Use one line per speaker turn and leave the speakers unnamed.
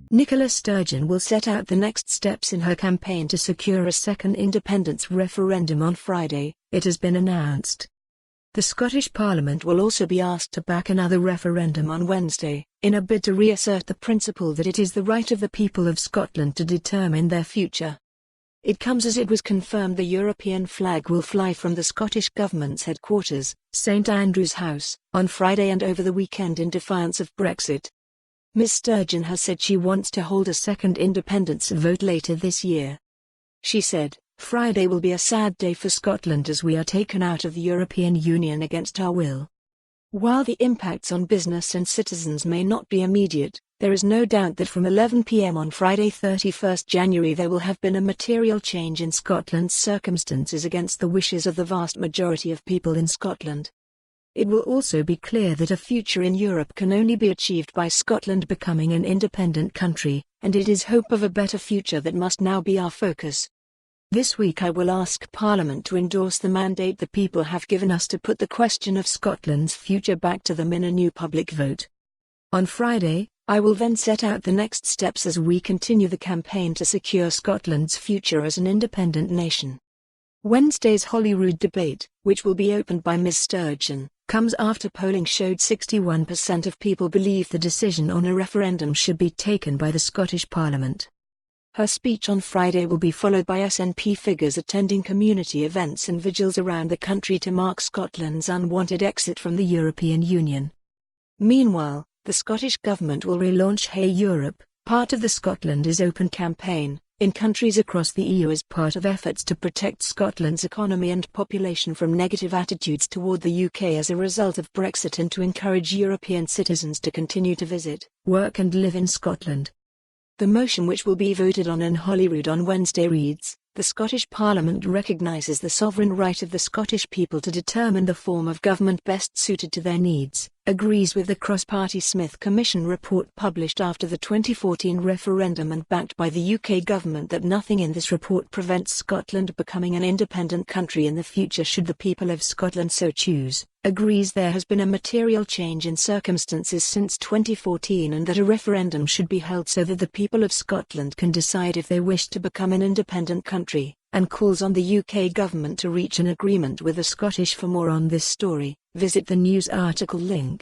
Nicola Sturgeon will set out the next steps in her campaign to secure a second independence referendum on Friday, it has been announced. The Scottish Parliament will also be asked to back another referendum on Wednesday, in a bid to reassert the principle that it is the right of the people of Scotland to determine their future. It comes as it was confirmed the European flag will fly from the Scottish Government's headquarters, St Andrew's House, on Friday and over the weekend in defiance of Brexit. Ms Sturgeon has said she wants to hold a second independence vote later this year. She said, "Friday will be a sad day for Scotland as we are taken out of the European Union against our will." While the impacts on business and citizens may not be immediate, there is no doubt that from 11 p.m. on Friday 31st January there will have been a material change in Scotland's circumstances against the wishes of the vast majority of people in Scotland. It will also be clear that a future in Europe can only be achieved by Scotland becoming an independent country, and it is hope of a better future that must now be our focus. This week I will ask Parliament to endorse the mandate the people have given us to put the question of Scotland's future back to them in a new public vote. On Friday, I will then set out the next steps as we continue the campaign to secure Scotland's future as an independent nation. Wednesday's Holyrood debate, which will be opened by Ms Sturgeon, comes after polling showed 61% of people believe the decision on a referendum should be taken by the Scottish Parliament. Her speech on Friday will be followed by SNP figures attending community events and vigils around the country to mark Scotland's unwanted exit from the European Union. Meanwhile, the Scottish Government will relaunch Hey Europe, part of the Scotland is Open campaign, in countries across the EU as part of efforts to protect Scotland's economy and population from negative attitudes toward the UK as a result of Brexit and to encourage European citizens to continue to visit, work and live in Scotland. The motion which will be voted on in Holyrood on Wednesday reads, "The Scottish Parliament recognises the sovereign right of the Scottish people to determine the form of government best suited to their needs, agrees with the cross-party Smith Commission report published after the 2014 referendum and backed by the UK government that nothing in this report prevents Scotland becoming an independent country in the future should the people of Scotland so choose, agrees there has been a material change in circumstances since 2014 and that a referendum should be held so that the people of Scotland can decide if they wish to become an independent country, and calls on the UK government to reach an agreement with the Scottish." For more on this story, visit the news article link.